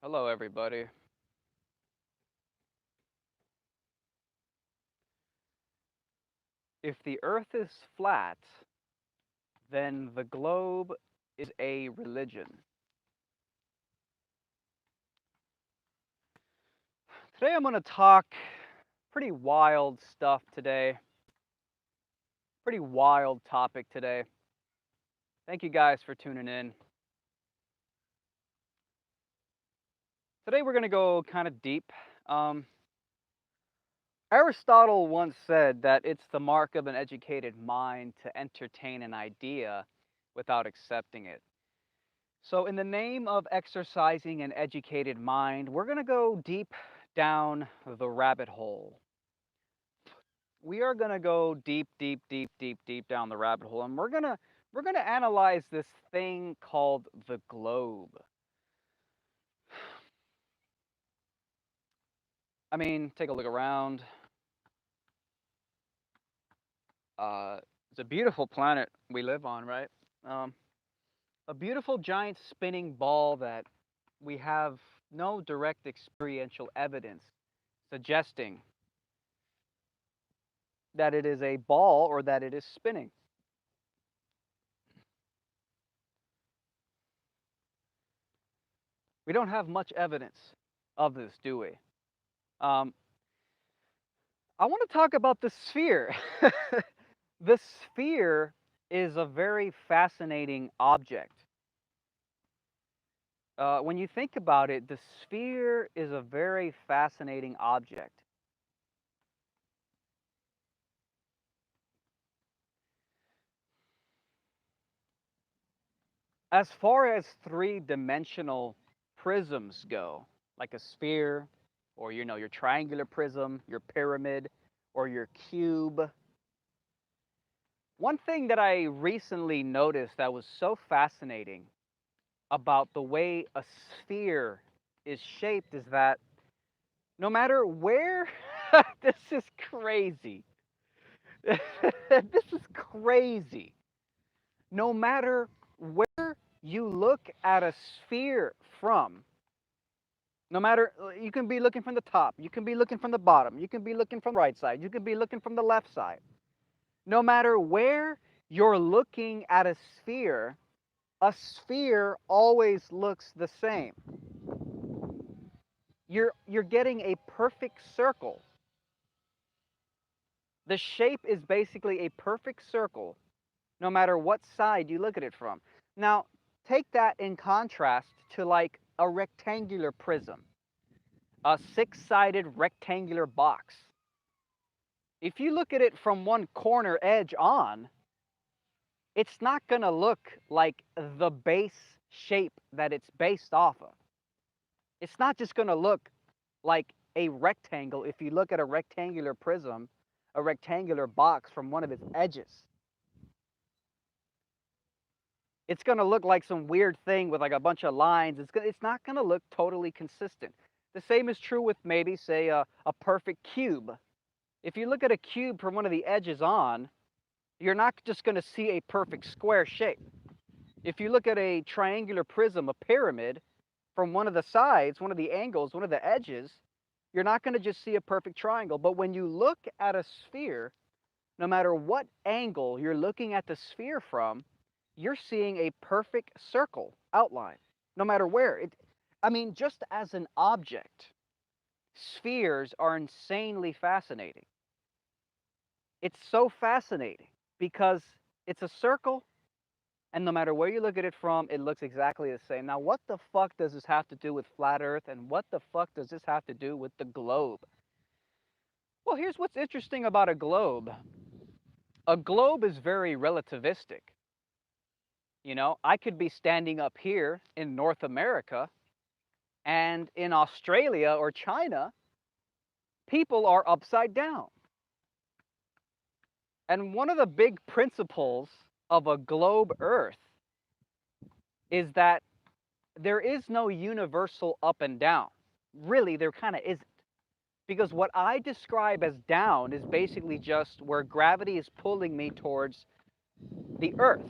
Hello, everybody. If the Earth is flat, then the globe is a religion. Today I'm going to talk pretty wild stuff today. Pretty wild topic today. Thank you guys for tuning in. Today we're going to go kind of deep. Um, Aristotle once said that it's the mark of an educated mind to entertain an idea without accepting it. So, in the name of exercising an educated mind, we're going to go deep down the rabbit hole. We are going to go deep, deep, deep, deep, deep down the rabbit hole, and we're going to analyze this thing called the globe. I mean, take a look around. It's a beautiful planet we live on, right? Um, a beautiful giant spinning ball that we have no direct experiential evidence suggesting that it is a ball or that it is spinning. We don't have much evidence of this, do we? Um, I want to talk about the sphere. The sphere is a very fascinating object. When you think about it, the sphere is a very fascinating object. As far as three-dimensional prisms go, like a sphere, or your triangular prism, your pyramid, or your cube, one thing that I recently noticed that was so fascinating about the way a sphere is shaped is that no matter where, this is crazy. This is crazy. No matter where you look at a sphere from, no matter, you can be looking from the top, you can be looking from the bottom, you can be looking from the right side, you can be looking from the left side. No matter where you're looking at a sphere always looks the same. You're getting a perfect circle. The shape is basically a perfect circle no matter what side you look at it from. Now, take that in contrast to like a rectangular prism, a six-sided rectangular box. If you look at it from one corner edge on, it's not going to look like the base shape that it's based off of. It's not just going to look like a rectangle if you look at a rectangular prism, a rectangular box from one of its edges. It's going to look like some weird thing with like a bunch of lines. It's not going to look totally consistent. The same is true with maybe, say, a perfect cube. If you look at a cube from one of the edges on, you're not just going to see a perfect square shape. If you look at a triangular prism, a pyramid, from one of the sides, one of the angles, one of the edges, you're not going to just see a perfect triangle. But when you look at a sphere, no matter what angle you're looking at the sphere from, you're seeing a perfect circle outline, no matter where. I mean, just as an object, spheres are insanely fascinating. It's so fascinating because it's a circle, and no matter where you look at it from, it looks exactly the same. Now, what the fuck does this have to do with flat Earth, and what the fuck does this have to do with the globe? Well, here's what's interesting about a globe. A globe is very relativistic. I could be standing up here in North America, and in Australia or China, people are upside down. And one of the big principles of a globe Earth is that there is no universal up and down. Really, there kind of isn't. Because what I describe as down is basically just where gravity is pulling me towards the Earth.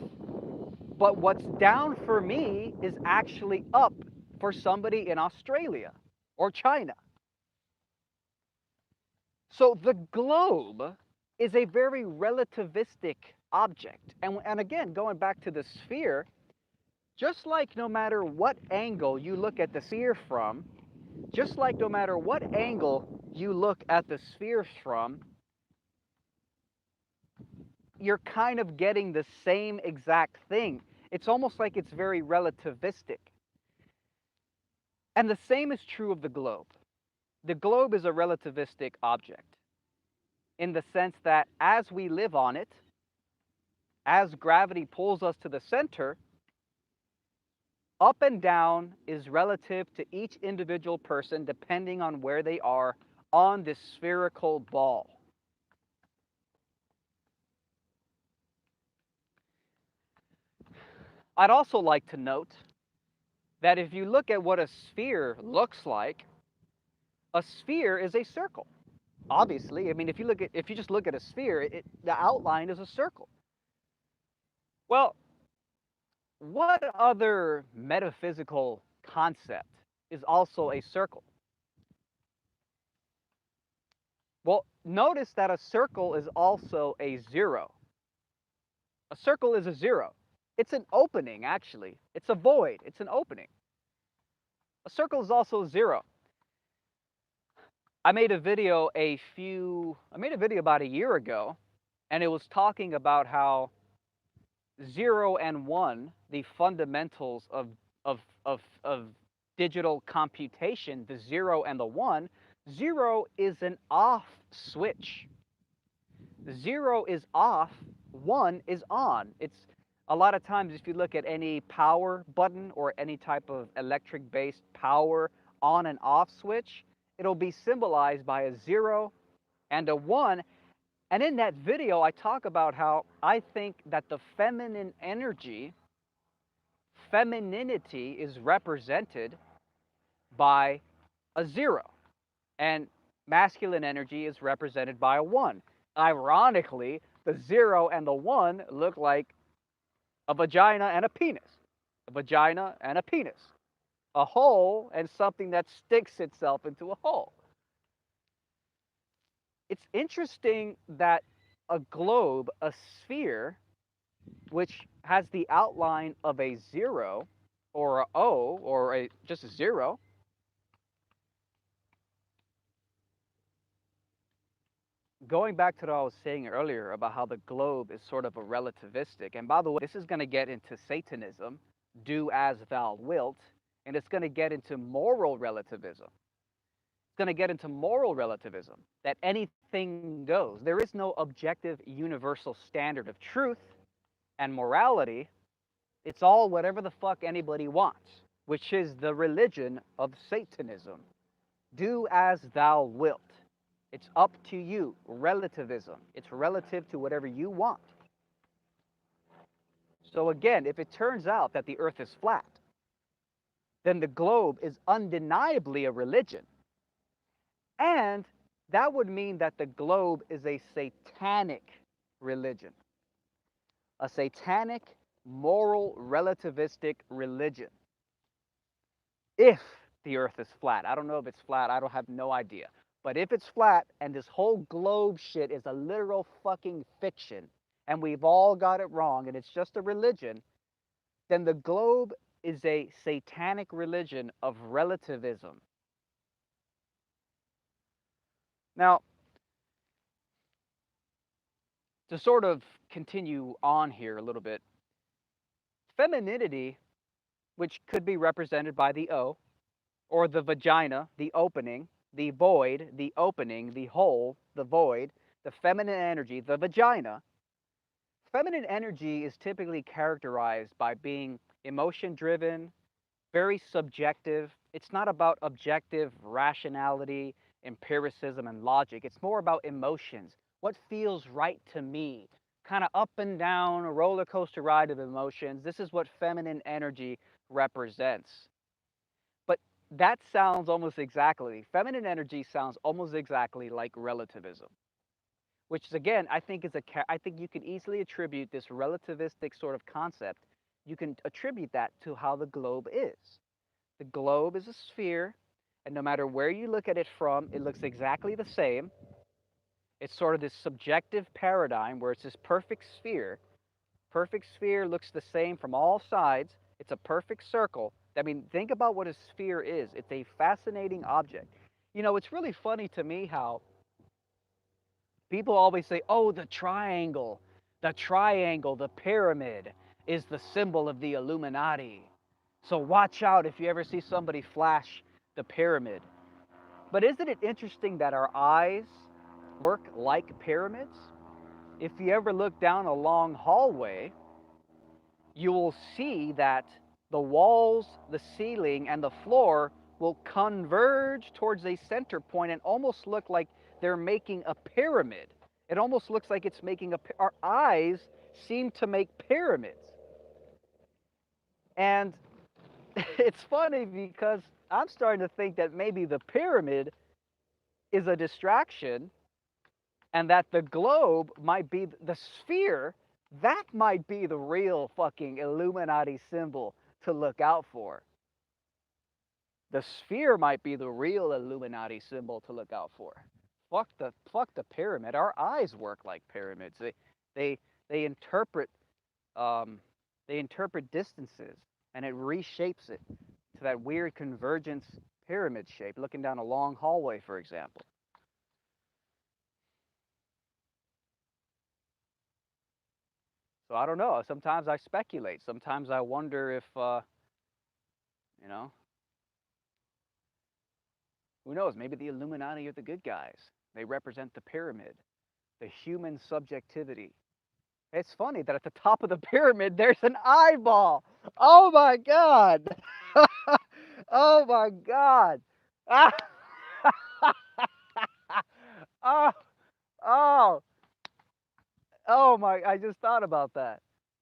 But what's down for me is actually up for somebody in Australia or China. So the globe is a very relativistic object. And again, going back to the sphere, just like no matter what angle you look at the sphere from, just like no matter what angle you look at the sphere from, you're kind of getting the same exact thing. It's almost like it's very relativistic. And the same is true of the globe. The globe is a relativistic object in the sense that as we live on it, as gravity pulls us to the center, up and down is relative to each individual person depending on where they are on this spherical ball. I'd also like to note that if you look at what a sphere looks like, a sphere is a circle. Obviously, I mean, if you just look at a sphere, the outline is a circle. Well, what other metaphysical concept is also a circle? Well, notice that a circle is also a zero. A circle is a zero. It's an opening, actually. It's a void. It's an opening. A circle is also zero. I made a video about a year ago, and it was talking about how 0 and 1, the fundamentals of digital computation, the 0 and the 1, 0 is an off switch. 0 is off, 1 is on. It's a lot of times if you look at any power button or any type of electric-based power on and off switch, it'll be symbolized by a 0 and a 1. And in that video, I talk about how I think that the feminine energy, femininity is represented by a 0, and masculine energy is represented by a 1. Ironically, the 0 and the 1 look like a vagina and a penis, a vagina and a penis, a hole and something that sticks itself into a hole. It's interesting that a globe, a sphere, which has the outline of a 0 or a O or just a 0, going back to what I was saying earlier about how the globe is sort of a relativistic, and by the way, this is going to get into Satanism, do as thou wilt, and it's going to get into moral relativism. It's going to get into moral relativism, that anything goes. There is no objective universal standard of truth and morality. It's all whatever the fuck anybody wants, which is the religion of Satanism. Do as thou wilt. It's up to you. Relativism. It's relative to whatever you want. So again, if it turns out that the earth is flat, then the globe is undeniably a religion. And that would mean that the globe is a satanic religion. A satanic, moral, relativistic religion. If the earth is flat. I don't know if it's flat. I don't have no idea. But if it's flat and this whole globe shit is a literal fucking fiction and we've all got it wrong and it's just a religion, then the globe is a satanic religion of relativism. Now, to sort of continue on here a little bit, femininity, which could be represented by the O, or the vagina, the opening, the void, the opening, the hole, the void, the feminine energy, the vagina. Feminine energy is typically characterized by being emotion driven, very subjective. It's not about objective rationality, empiricism, and logic. It's more about emotions. What feels right to me? Kind of up and down, a roller coaster ride of emotions. This is what feminine energy represents. But that sounds almost exactly, feminine energy sounds almost exactly like relativism, which is again, I think I think you can easily attribute this relativistic sort of concept. You can attribute that to how the globe is. The globe is a sphere, and no matter where you look at it from, it looks exactly the same. It's sort of this subjective paradigm where it's this perfect sphere. Perfect sphere looks the same from all sides. It's a perfect circle. I mean, think about what a sphere is. It's a fascinating object. It's really funny to me how people always say, oh, the pyramid is the symbol of the Illuminati. So watch out if you ever see somebody flash the pyramid. But isn't it interesting that our eyes work like pyramids? If you ever look down a long hallway, you will see that the walls, the ceiling, and the floor will converge towards a center point and almost look like they're making a pyramid. It almost looks like it's making our eyes seem to make pyramids. And it's funny because I'm starting to think that maybe the pyramid is a distraction and that the globe might be the sphere, that might be the real fucking Illuminati symbol to look out for. The sphere might be the real Illuminati symbol to look out for. Fuck the pyramid. Our eyes work like pyramids. They they interpret um, they interpret distances and it reshapes it to that weird convergence pyramid shape. Looking down a long hallway, for example. So I don't know. Sometimes I speculate. Sometimes I wonder if you know, who knows? Maybe the Illuminati are the good guys. They represent the pyramid, the human subjectivity. It's funny that at the top of the pyramid there's an eyeball. Oh my god. Oh my god. Ah. Oh, oh, oh my, I just thought about that.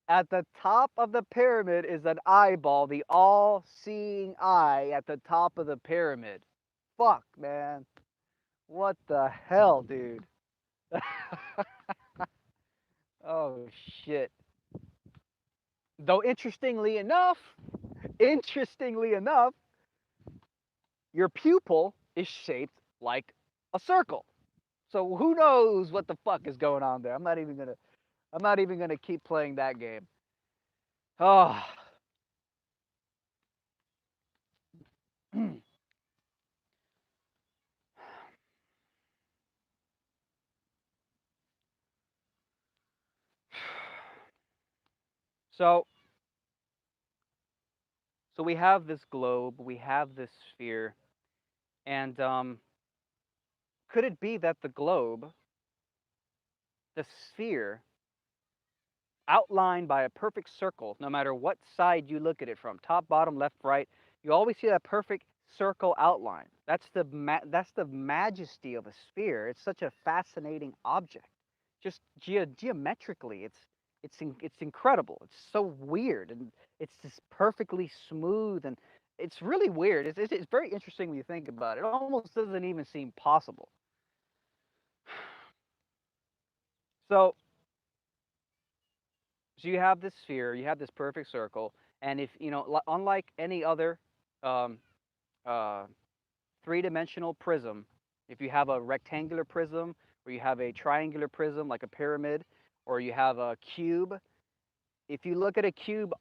At the top of the pyramid is an eyeball, the all-seeing eye at the top of the pyramid. Fuck, man. What the hell, dude? Oh shit. Though interestingly enough, your pupil is shaped like a circle. So who knows what the fuck is going on there? I'm not even gonna keep playing that game. Oh. So so we have this globe, we have this sphere, and could it be that the globe, the sphere, outlined by a perfect circle, no matter what side you look at it from, top, bottom, left, right, you always see that perfect circle outline. That's the majesty of a sphere. It's such a fascinating object. Just geometrically, it's incredible. It's so weird, and it's just perfectly smooth, and it's really weird. It's very interesting when you think about it. It almost doesn't even seem possible. So So you have this sphere, you have this perfect circle, and if unlike any other um, uh, three-dimensional prism, if you have a rectangular prism, or you have a triangular prism like a pyramid, or you have a cube, if you look at a cube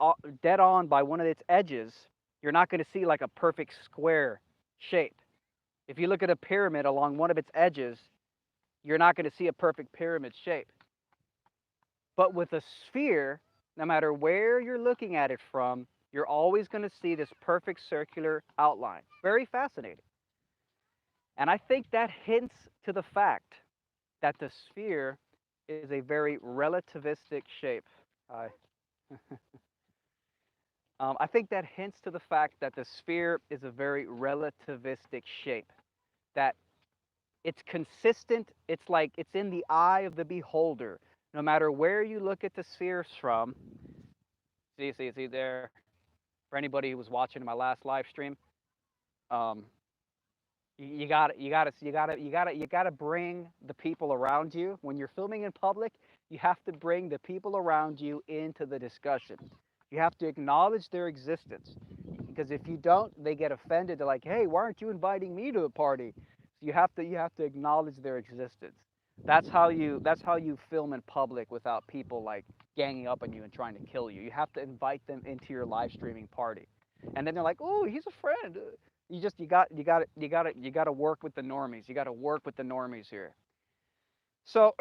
dead on by one of its edges, you're not going to see like a perfect square shape. If you look at a pyramid along one of its edges, you're not going to see a perfect pyramid shape. But with a sphere, no matter where you're looking at it from, you're always going to see this perfect circular outline. Very fascinating. And I think that hints to the fact that the sphere is a very relativistic shape. I, I think that hints to the fact that the sphere is a very relativistic shape. That it's consistent. It's like it's in the eye of the beholder. No matter where you look at the spheres from, see there. For anybody who was watching my last live stream, um, you got to bring the people around you when you're filming in public. You have to bring the people around you into the discussion. You have to acknowledge their existence. Because if you don't, they get offended. They're like, "Hey, why aren't you inviting me to the party?" So you have to acknowledge their existence. That's how you film in public without people like ganging up on you and trying to kill you. You have to invite them into your live streaming party, and then they're like, "Oh, he's a friend." You got to work with the normies. You got to work with the normies here. So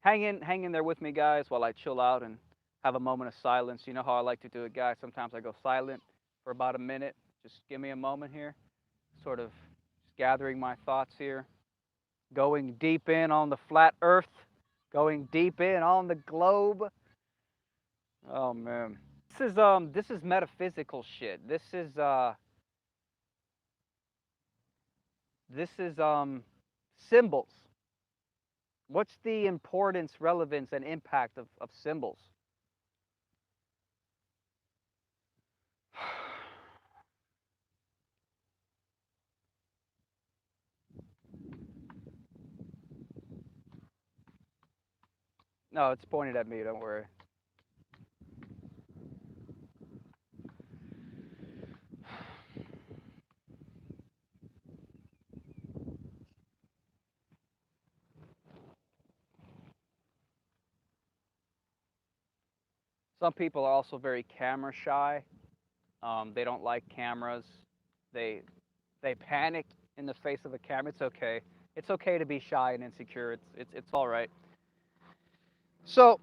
hang in there with me, guys, while I chill out and have a moment of silence. You know how I like to do it, guys. Sometimes I go silent for about a minute. Just give me a moment here, sort of just gathering my thoughts here, going deep in on the flat Earth, going deep in on the globe. Oh man, this is metaphysical shit. This is symbols. What's the importance, relevance, and impact of symbols? No, it's pointed at me. Don't worry. Some people are also very camera shy. They don't like cameras. They they panic in the face of a camera. It's okay. It's okay to be shy and insecure. It's all right. So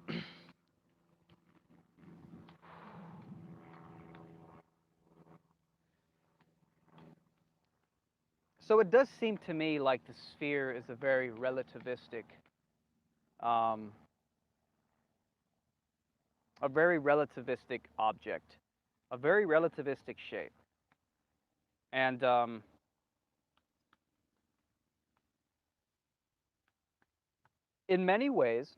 so it does seem to me like the sphere is um, a very relativistic object, a very relativistic shape, and in many ways,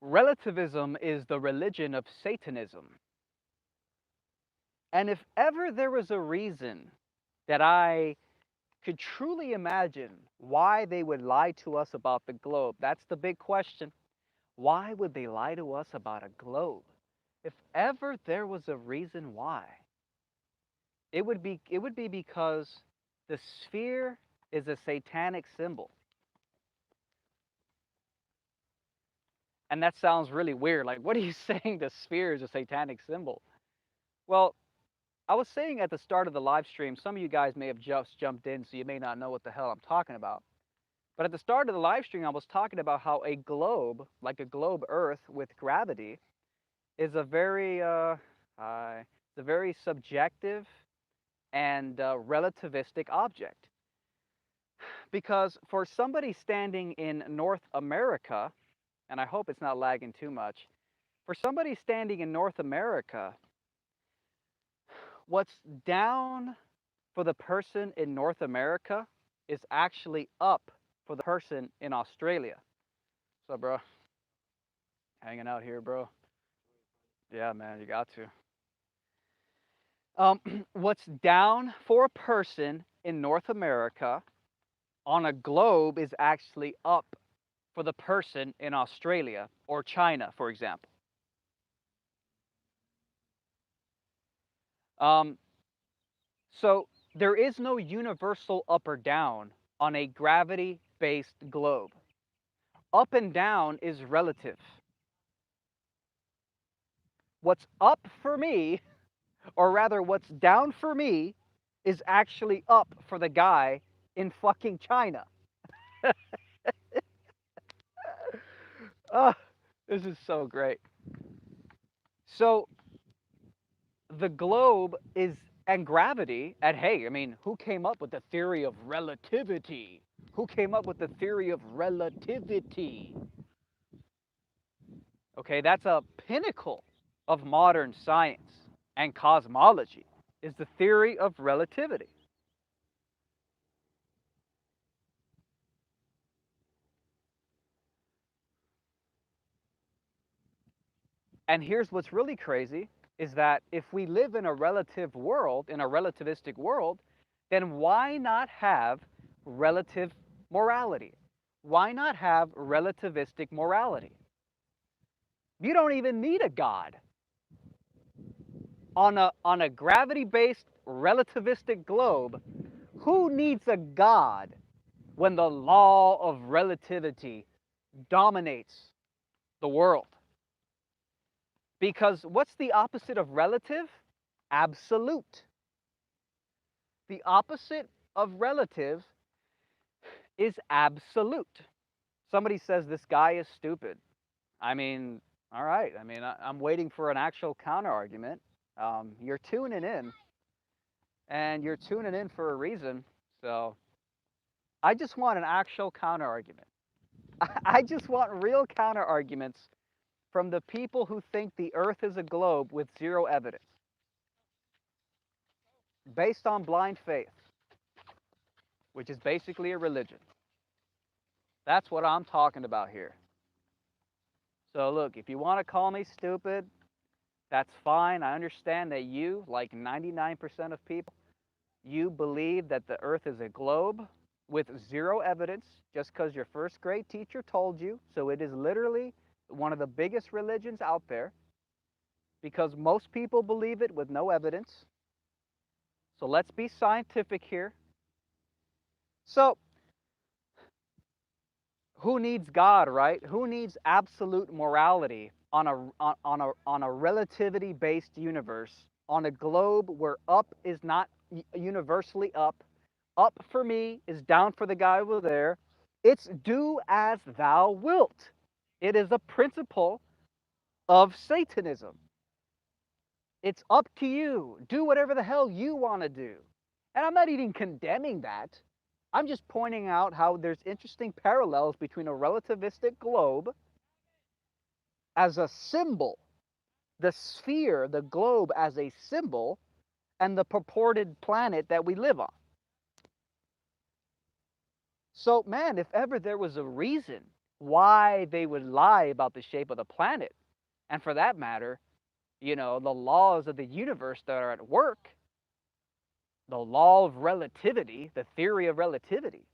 relativism is the religion of Satanism. And if ever there was a reason that I could truly imagine why they would lie to us about the globe, that's the big question. Why would they lie to us about a globe? If ever there was a reason why, it would be because the sphere is a satanic symbol. And that sounds really weird. Like, what are you saying the sphere is a satanic symbol? Well, I was saying at the start of the live stream, some of you guys may have just jumped in, so you may not know what the hell I'm talking about. But at the start of the live stream, I was talking about how a globe, like a globe Earth with gravity, is a very subjective and relativistic object. Because for somebody standing in North America, and I hope it's not lagging too much, for somebody standing in North America, what's down for the person in North America is actually up for the person in Australia. So, bro, hanging out here, bro. Yeah, man, you got to. What's down for a person in North America on a globe is actually up for the person in Australia or China, for example. Um, so there is no universal up or down on a gravity-based globe. Up and down is relative. What's up for me, or rather what's down for me, is actually up for the guy in fucking China. Oh, this is so great. So the globe is and gravity, and hey, I mean, who came up with the theory of relativity? Who came up with the theory of relativity? Okay, that's a pinnacle of modern science and cosmology, is the theory of relativity. And here's what's really crazy is that if we live in a relative world, in a relativistic world, then why not have relative morality? Why not have relativistic morality? You don't even need a God. On a gravity-based relativistic globe, who needs a God when the law of relativity dominates the world? Because what's the opposite of relative? Absolute. The opposite of relative is absolute. Somebody says this guy is stupid. I mean, all right. I mean, I'm waiting for an actual counter argument. You're tuning in, and you're tuning in for a reason. So I just want an actual counter argument. I just want real counter arguments from the people who think the Earth is a globe with zero evidence, based on blind faith, which is basically a religion. That's what I'm talking about here. So look, if you want to call me stupid, that's fine. I understand that you, like 99% of people, you believe that the Earth is a globe with zero evidence just because your first grade teacher told you. So it is literally one of the biggest religions out there because most people believe it with no evidence. So let's be scientific here. So who needs God, right? Who needs absolute morality on a relativity-based universe, on a globe where up is not universally up? Up for me is down for the guy over there. It's do as thou wilt. It is a principle of Satanism. It's up to you. Do whatever the hell you want to do. And I'm not even condemning that. I'm just pointing out how there's interesting parallels between a relativistic globe as a symbol, the sphere, the globe as a symbol, and the purported planet that we live on. So, man, if ever there was a reason why they would lie about the shape of the planet, and for that matter, the laws of the universe that are at work, the law of relativity, the theory of relativity,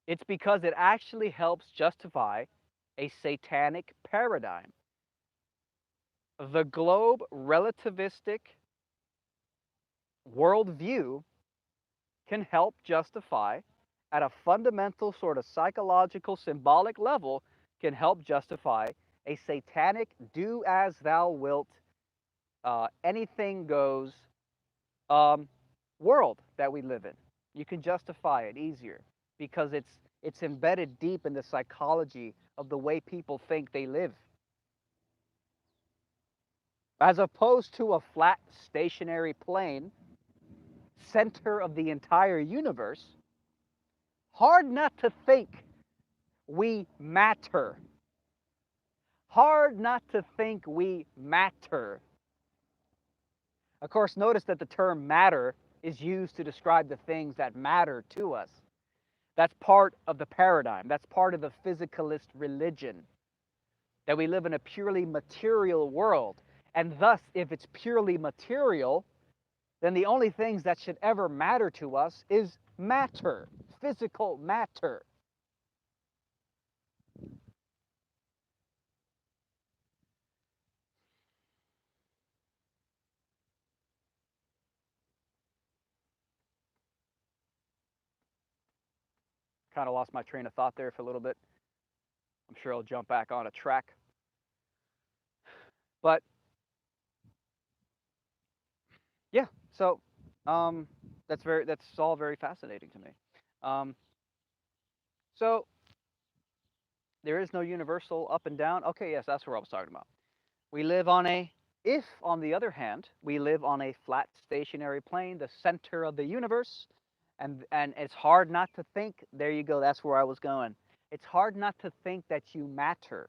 it's because it actually helps justify a satanic paradigm. The globe relativistic worldview can help justify, at a fundamental sort of psychological, symbolic level, can help justify a satanic do as thou wilt, anything goes world that we live in. You can justify it easier because it's embedded deep in the psychology of the way people think they live. As opposed to a flat stationary plane, center of the entire universe, hard not to think we matter. Hard not to think we matter. Of course, notice that the term matter is used to describe the things that matter to us. That's part of the paradigm. That's part of the physicalist religion, that we live in a purely material world. And thus, if it's purely material, then the only things that should ever matter to us is matter, physical matter. Kind of lost my train of thought there for a little bit. I'm sure I'll jump back on a track. But yeah, so that's all very fascinating to me. Um, so there is no universal up and down. Okay, yes, that's what I was talking about. We live on a If, on the other hand, we live on a flat stationary plane, the center of the universe, and it's hard not to think, there you go, that's where I was going. It's hard not to think that you matter.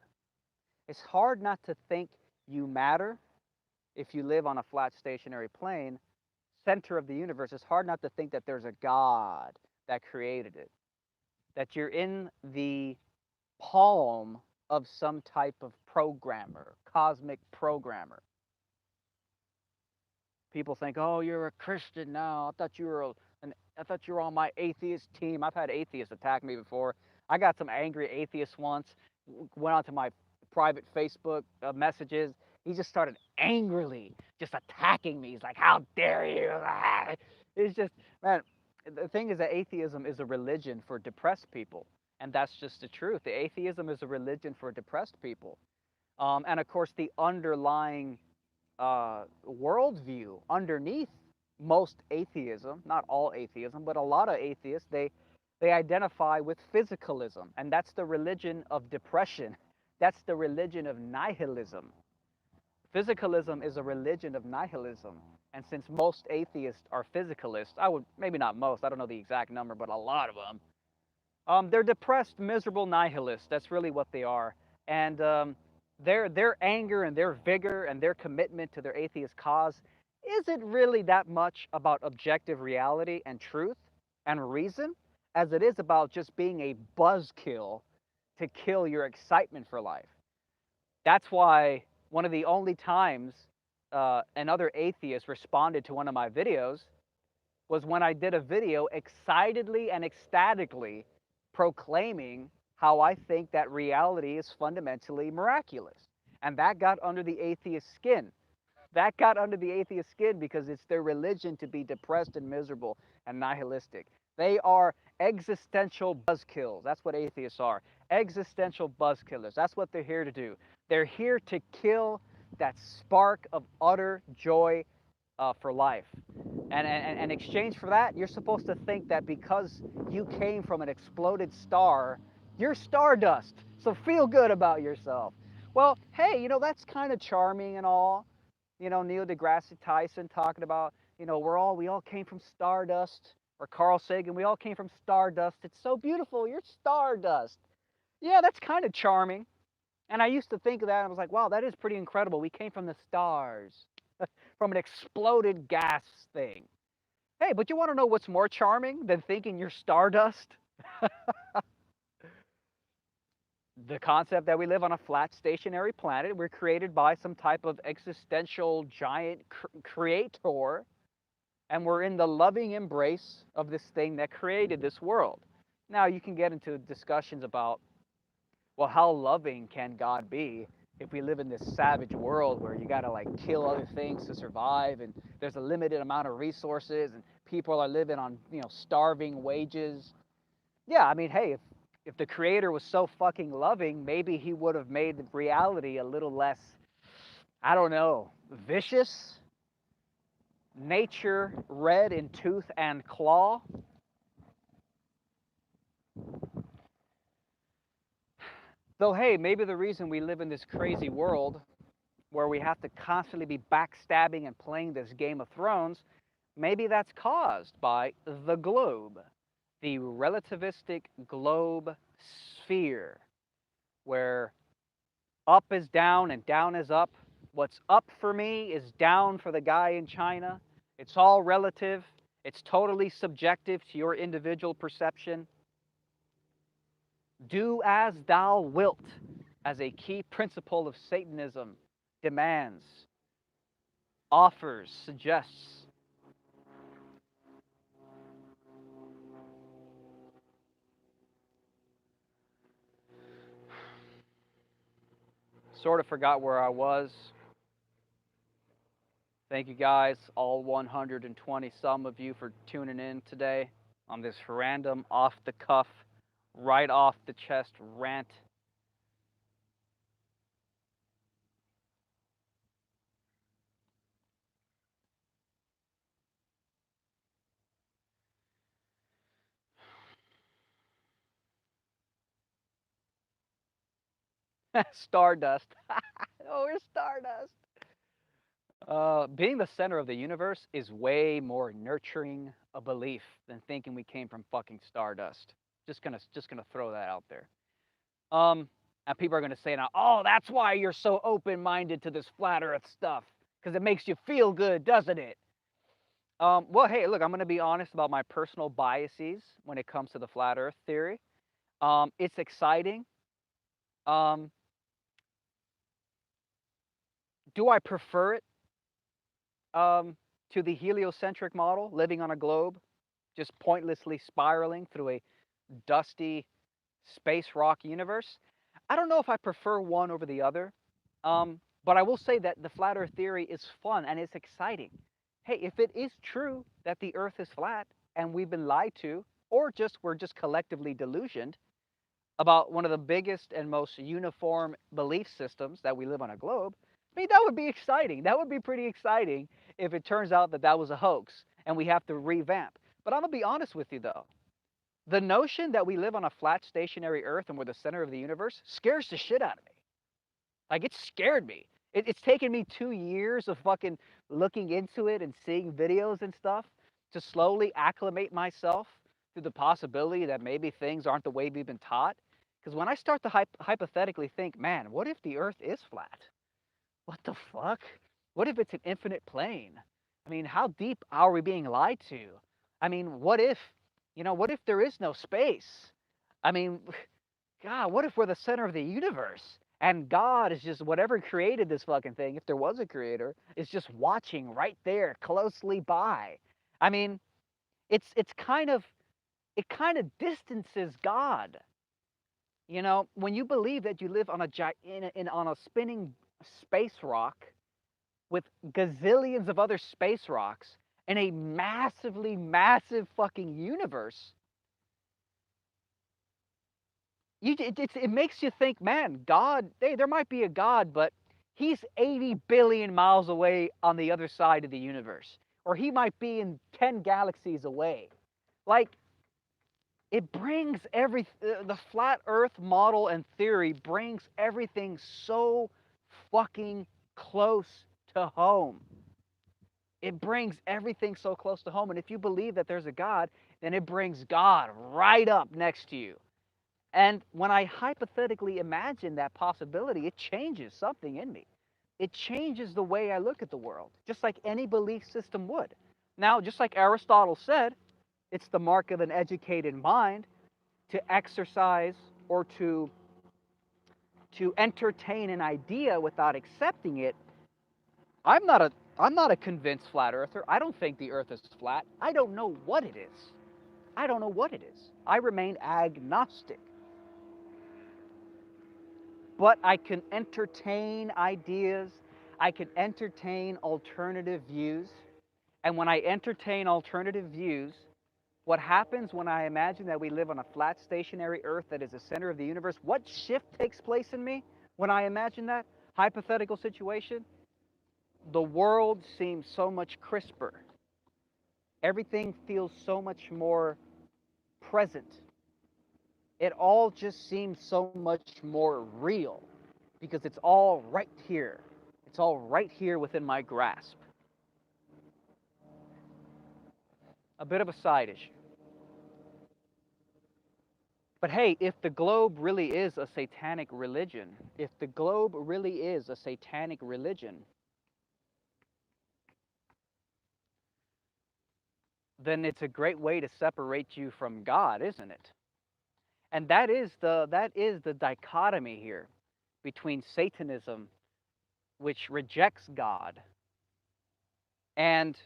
It's hard not to think you matter if you live on a flat stationary plane, center of the universe. It's hard not to think that there's a God that created it, that you're in the palm of some type of programmer, cosmic programmer. People think, "Oh, you're a Christian now. I thought you were on my atheist team." I've had atheists attack me before. I got some angry atheists once. Went onto my private Facebook messages. He just started angrily just attacking me. He's like, "How dare you?" It's just, man. The thing is that atheism is a religion for depressed people, and that's just the truth. The atheism is a religion for depressed people, and of course, the underlying worldview underneath most atheism, not all atheism, but a lot of atheists, they identify with physicalism, and that's the religion of depression. That's the religion of nihilism. Physicalism is a religion of nihilism, and since most atheists are physicalists, I would maybe not most, I don't know the exact number, but a lot of them, they're depressed, miserable nihilists. That's really what they are. And their anger and their vigor and their commitment to their atheist cause isn't really that much about objective reality and truth and reason as it is about just being a buzzkill to kill your excitement for life. That's why one of the only times another atheist responded to one of my videos was when I did a video excitedly and ecstatically proclaiming how I think that reality is fundamentally miraculous. And that got under the atheist skin. That got under the atheist skin because it's their religion to be depressed and miserable and nihilistic. They are existential buzzkills. That's what atheists are. Existential buzzkillers. That's what they're here to do. They're here to kill that spark of utter joy for life. And in exchange for that, you're supposed to think that because you came from an exploded star, you're stardust. So feel good about yourself. Well, hey, that's kind of charming and all. Neil deGrasse Tyson talking about, we all came from stardust, or Carl Sagan, we all came from stardust. It's so beautiful. You're stardust. Yeah, that's kind of charming. And I used to think of that, and I was like, wow, that is pretty incredible. We came from the stars, from an exploded gas thing. Hey, but you want to know what's more charming than thinking you're stardust? The concept that we live on a flat, stationary planet. We're created by some type of existential giant creator, and we're in the loving embrace of this thing that created this world. Now, you can get into discussions about, well, how loving can God be if we live in this savage world where you gotta like kill other things to survive, and there's a limited amount of resources, and people are living on starving wages. Yeah, I mean, hey, if the creator was so fucking loving, maybe he would have made reality a little less, I don't know, vicious, nature red in tooth and claw. Though, hey, maybe the reason we live in this crazy world where we have to constantly be backstabbing and playing this Game of Thrones, maybe that's caused by the globe, the relativistic globe sphere, where up is down and down is up. What's up for me is down for the guy in China. It's all relative. It's totally subjective to your individual perception. Do as thou wilt, as a key principle of Satanism demands, offers, suggests. Sort of forgot where I was. Thank you guys, all 120 some of you, for tuning in today on this random, off the cuff, right off the chest rant. Stardust. Oh, we're stardust. Being the center of the universe is way more nurturing a belief than thinking we came from fucking stardust. Just gonna throw that out there. And people are gonna say now, oh, that's why you're so open-minded to this flat Earth stuff, because it makes you feel good, doesn't it? Well, hey, look, I'm gonna be honest about my personal biases when it comes to the flat Earth theory. It's exciting. Um, do I prefer it? Um, to the heliocentric model, living on a globe, just pointlessly spiraling through a dusty space rock universe. I don't know if I prefer one over the other, but I will say that the flat Earth theory is fun and it's exciting. Hey, if it is true that the Earth is flat and we've been lied to, or just we're just collectively delusioned about one of the biggest and most uniform belief systems that we live on a globe, I mean, that would be exciting. That would be pretty exciting if it turns out that that was a hoax and we have to revamp. But I'm gonna be honest with you though. The notion that we live on a flat stationary Earth and we're the center of the universe scares the shit out of me. Like, it scared me. It's taken me 2 years of fucking looking into it and seeing videos and stuff to slowly acclimate myself to the possibility that maybe things aren't the way we've been taught. Because when I start to hypothetically think, man, what if the Earth is flat? What the fuck? What if it's an infinite plane? I mean, how deep are we being lied to? I mean, what if, what if there is no space? I mean, God, what if we're the center of the universe and God is just whatever created this fucking thing, if there was a creator, is just watching right there closely by. I mean, it's kind of it kind of distances God. When you believe that you live on on a spinning space rock with gazillions of other space rocks in a massively massive fucking universe, it makes you think, man, God, hey, there might be a God, but he's 80 billion miles away on the other side of the universe, or he might be in 10 galaxies away. Like, it brings the flat Earth model and theory brings everything so fucking close to home. It brings everything so close to home, and if you believe that there's a God, then it brings God right up next to you. And when I hypothetically imagine that possibility, it changes something in me. It changes the way I look at the world, just like any belief system would. Now, just like Aristotle said, it's the mark of an educated mind to exercise or to entertain an idea without accepting it. I'm not a convinced flat earther. I don't think the earth is flat. I don't know what it is. I don't know what it is. I remain agnostic. But I can entertain ideas. I can entertain alternative views. And when I entertain alternative views, what happens when I imagine that we live on a flat stationary Earth that is the center of the universe? What shift takes place in me when I imagine that hypothetical situation? The world seems so much crisper. Everything feels so much more present. It all just seems so much more real because it's all right here. It's all right here within my grasp. A bit of a side issue. But hey, if the globe really is a satanic religion, if the globe really is a satanic religion, then it's a great way to separate you from God, isn't it? And that is the dichotomy here between Satanism, which rejects God, and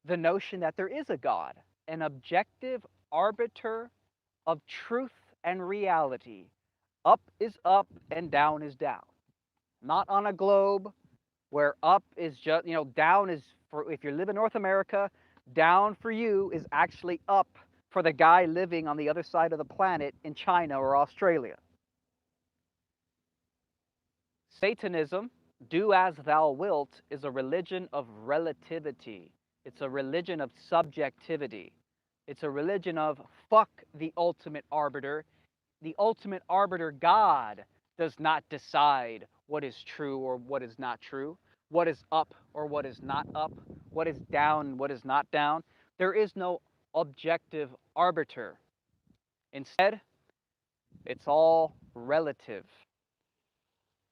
the notion that there is a God, an objective arbiter of truth and reality. Up is up and down is down. Not on a globe where up is just, down is for if you live in North America, down for you is actually up for the guy living on the other side of the planet in China or Australia. Satanism, do as thou wilt, is a religion of relativity. It's a religion of subjectivity. It's a religion of fuck the ultimate arbiter. The ultimate arbiter, God, does not decide what is true or what is not true, what is up or what is not up, what is down and what is not down. There is no objective arbiter. Instead, it's all relative.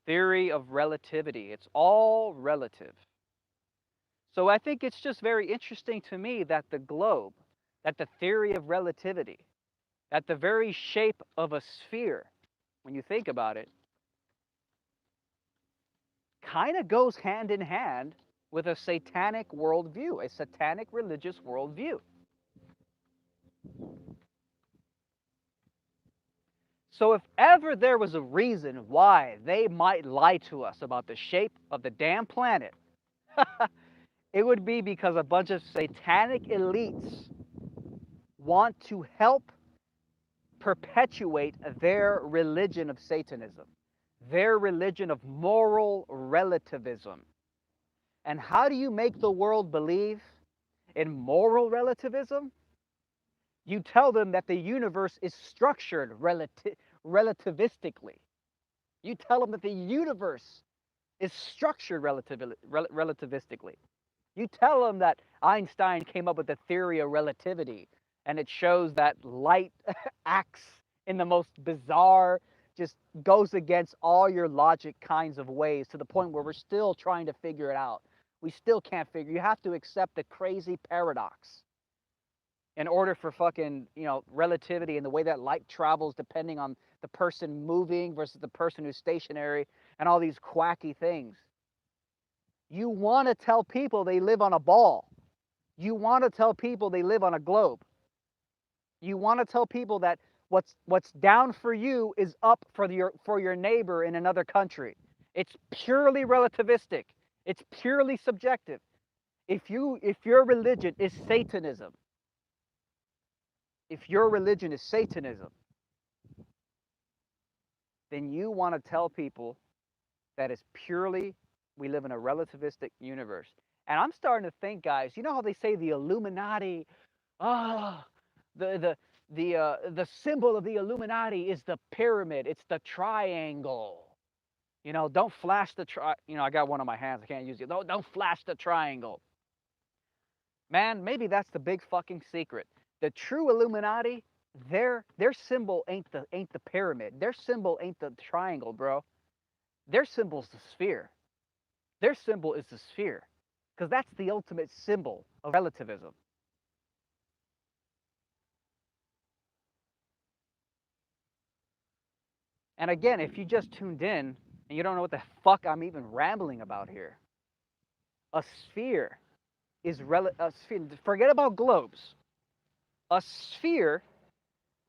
Theory of relativity. It's all relative. So I think it's just very interesting to me that the globe, that the theory of relativity, that the very shape of a sphere, when you think about it, kind of goes hand in hand with a satanic worldview, a satanic religious worldview. So if ever there was a reason why they might lie to us about the shape of the damn planet, it would be because a bunch of satanic elites want to help perpetuate their religion of Satanism, their religion of moral relativism. And how do you make the world believe in moral relativism? You tell them that the universe is structured relativistically. You tell them that the universe is structured relativistically. You tell them that Einstein came up with the theory of relativity and it shows that light acts in the most bizarre, just goes against all your logic kinds of ways to the point where we're still trying to figure it out. We still can't figure. You have to accept the crazy paradox in order for fucking, relativity and the way that light travels depending on the person moving versus the person who's stationary and all these quacky things. You want to tell people they live on a ball. You want to tell people they live on a globe. You want to tell people that what's down for you is up for your neighbor in another country. It's purely relativistic. It's purely subjective. If your religion is Satanism, if your religion is Satanism, then you want to tell people that it's purely we live in a relativistic universe. And I'm starting to think, guys, you know how they say the Illuminati, ah, the symbol of the Illuminati is the pyramid. It's the triangle. Don't flash the I got one on my hands. I can't use it. Don't flash the triangle. Man, maybe that's the big fucking secret. The true Illuminati, their symbol ain't the pyramid. Their symbol ain't the triangle, bro. Their symbol's the sphere. Their symbol is the sphere, because that's the ultimate symbol of relativism. And again, if you just tuned in and you don't know what the fuck I'm even rambling about here, a sphere is a sphere. Forget about globes. A sphere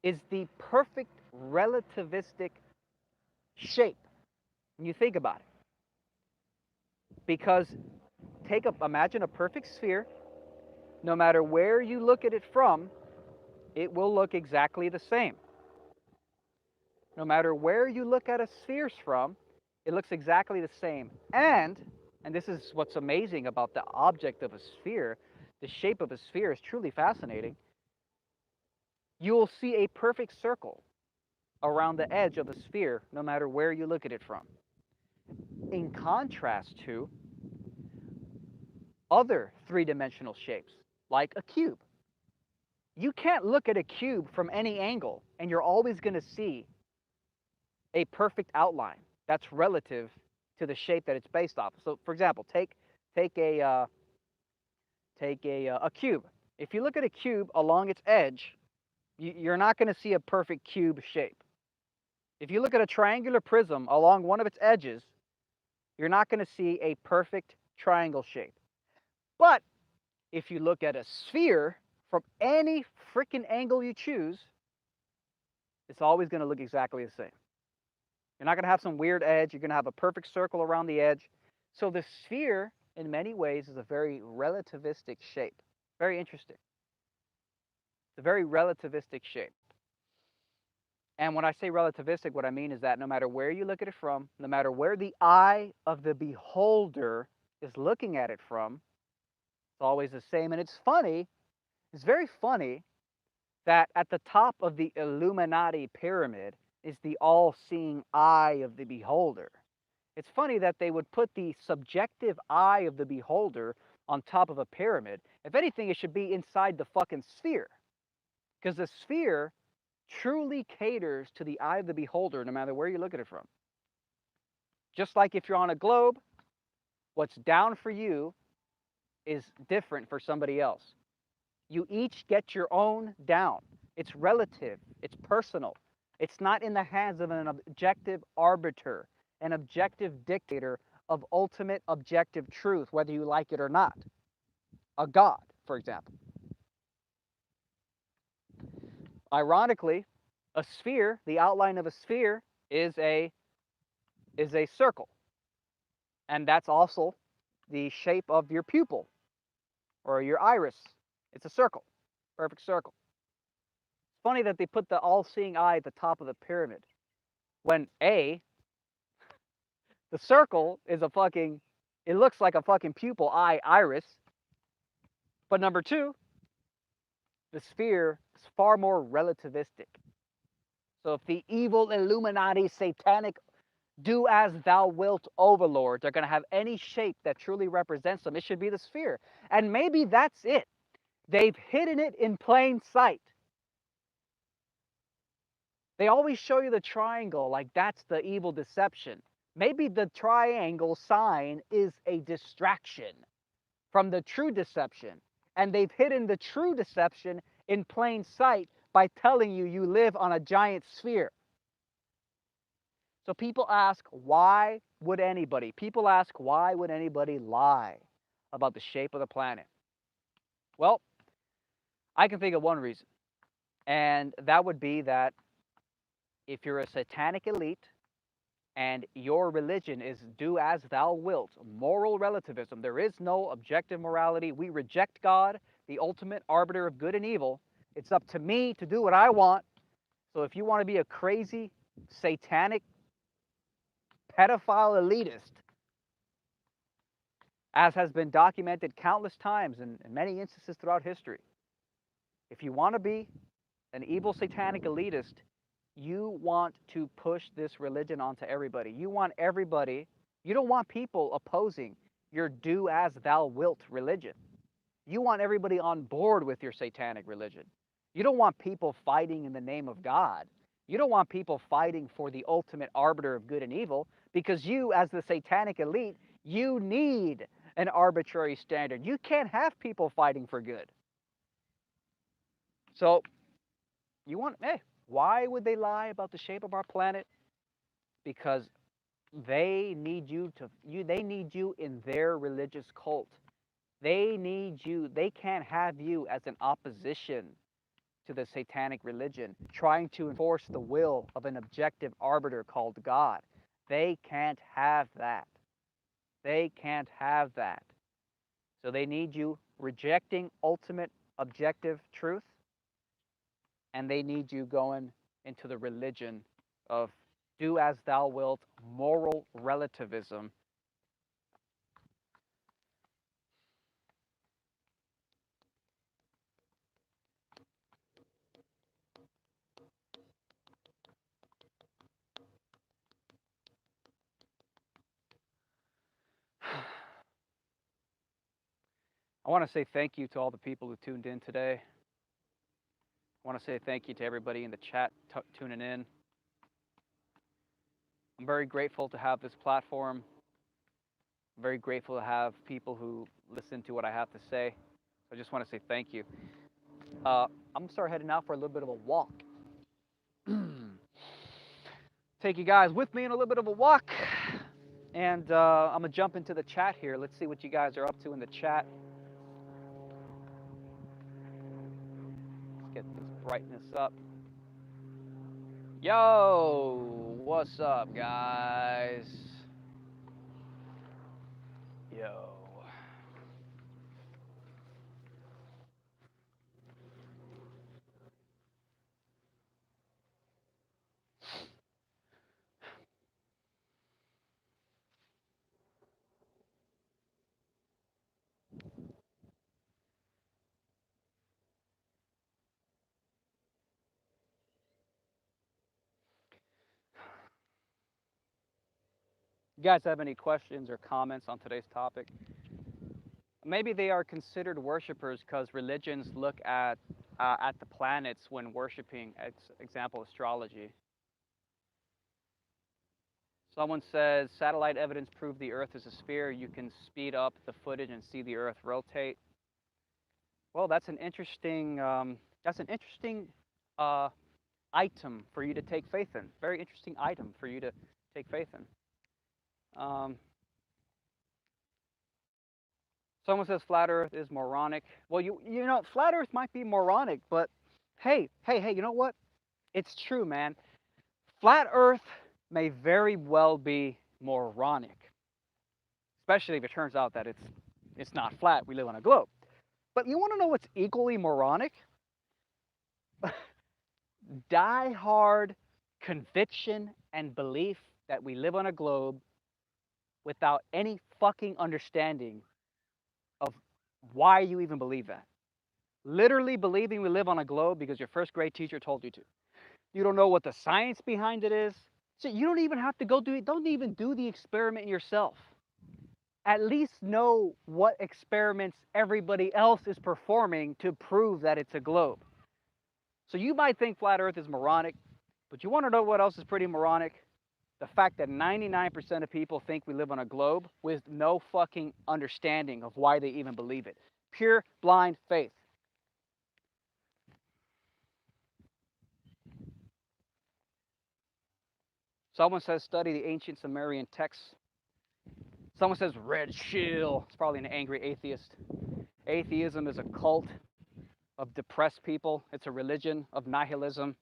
is the perfect relativistic shape when you think about it. Because imagine a perfect sphere. No matter where you look at it from, it will look exactly the same. No matter where you look at a sphere from, it looks exactly the same. And this is what's amazing about the object of a sphere, the shape of a sphere is truly fascinating. You will see a perfect circle around the edge of the sphere no matter where you look at it from. In contrast to other three-dimensional shapes, like a cube. You can't look at a cube from any angle, and you're always going to see a perfect outline that's relative to the shape that it's based off. So, for example, take a cube. If you look at a cube along its edge, you're not going to see a perfect cube shape. If you look at a triangular prism along one of its edges, you're not going to see a perfect triangle shape. But if you look at a sphere from any freaking angle you choose, it's always going to look exactly the same. You're not going to have some weird edge. You're going to have a perfect circle around the edge. So the sphere, in many ways, is a very relativistic shape. Very interesting. It's a very relativistic shape. And when I say relativistic, what I mean is that no matter where you look at it from, no matter where the eye of the beholder is looking at it from, it's always the same. And it's funny, it's very funny that at the top of the Illuminati pyramid is the all-seeing eye of the beholder. It's funny that they would put the subjective eye of the beholder on top of a pyramid. If anything, it should be inside the fucking sphere. Because the sphere truly caters to the eye of the beholder no matter where you look at it from. Just like if you're on a globe, what's down for you is different for somebody else. You each get your own down. It's relative. It's personal. It's not in the hands of an objective arbiter, an objective dictator of ultimate objective truth, whether you like it or not. A God, for example. Ironically, a sphere, the outline of a sphere, is a circle, and that's also the shape of your pupil or your iris. It's a circle, perfect circle. It's funny that they put the all-seeing eye at the top of the pyramid when the circle is a fucking, it looks like a fucking pupil eye iris, but number two, the sphere is far more relativistic. So if the evil Illuminati satanic do as thou wilt overlords are going to have any shape that truly represents them, it should be the sphere. And maybe that's it. They've hidden it in plain sight. They always show you the triangle like that's the evil deception. Maybe the triangle sign is a distraction from the true deception. And they've hidden the true deception in plain sight by telling you you live on a giant sphere. So people ask, why would anybody lie about the shape of the planet? Well, I can think of one reason, and that would be that if you're a satanic elite and your religion is do as thou wilt, moral relativism, there is no objective morality. We reject God, the ultimate arbiter of good and evil. It's up to me to do what I want. So if you want to be a crazy, satanic, pedophile elitist, as has been documented countless times in many instances throughout history, if you want to be an evil satanic elitist, you want to push this religion onto everybody. You want everybody, you don't want people opposing your do as thou wilt religion. You want everybody on board with your satanic religion. You don't want people fighting in the name of God. You don't want people fighting for the ultimate arbiter of good and evil, because you, as the satanic elite, you need an arbitrary standard. You can't have people fighting for good. So, why would they lie about the shape of our planet? Because they need they need you in their religious cult. They need you. They can't have you as an opposition to the satanic religion, trying to enforce the will of an objective arbiter called God. They can't have that. They can't have that. So they need you rejecting ultimate objective truth, and they need you going into the religion of do as thou wilt, moral relativism. I want to say thank you to all the people who tuned in today. I want to say thank you to everybody in the chat tuning in. I'm very grateful to have this platform. I'm very grateful to have people who listen to what I have to say. I just want to say thank you. I'm going to start heading out for a little bit of a walk. Take you guys with me in a little bit of a walk. And I'm going to jump into the chat here. Let's see what you guys are up to in the chat. Let's get this brightness up. Yo, what's up, guys? Yo. You guys have any questions or comments on today's topic? Maybe they are considered worshipers because religions look at the planets when worshiping, example, astrology. Someone says satellite evidence proved the Earth is a sphere. You can speed up the footage and see the Earth rotate. Well, that's an interesting item for you to take faith in. Very interesting item for you to take faith in. Someone says flat Earth is moronic. Well, you know, flat Earth might be moronic, but hey, you know what? It's true, man. Flat Earth may very well be moronic, especially if it turns out that it's not flat. We live on a globe. But you want to know what's equally moronic? Die hard conviction and belief that we live on a globe without any fucking understanding of why you even believe that. Literally believing we live on a globe because your first grade teacher told you to. You don't know what the science behind it is. So you don't even have to go do it. Don't even do the experiment yourself. At least know what experiments everybody else is performing to prove that it's a globe. So you might think flat Earth is moronic, but you want to know what else is pretty moronic? The fact that 99% of people think we live on a globe with no fucking understanding of why they even believe it. Pure blind faith. Someone says study the ancient Sumerian texts. Someone says red shield. It's probably an angry atheist. Atheism is a cult of depressed people. It's a religion of nihilism.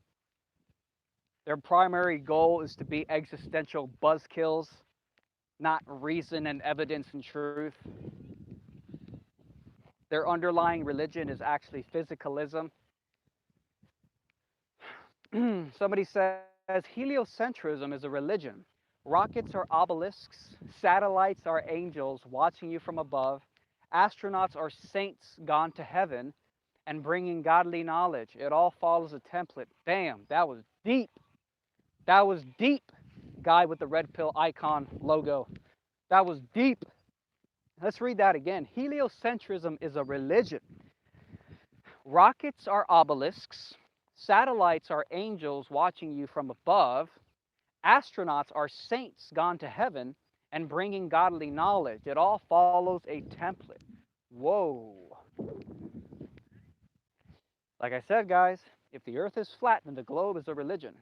Their primary goal is to be existential buzzkills, not reason and evidence and truth. Their underlying religion is actually physicalism. Somebody says heliocentrism is a religion. Rockets are obelisks, satellites are angels watching you from above, astronauts are saints gone to heaven and bringing godly knowledge. It all follows a template. Damn, that was deep. That was deep. Guy with the red pill icon logo. That was deep. Let's read that again. Heliocentrism is a religion. Rockets are obelisks, satellites are angels watching you from above, astronauts are saints gone to heaven and bringing godly knowledge. It all follows a template. Whoa. Like I said, guys, if the earth is flat, then the globe is a religion.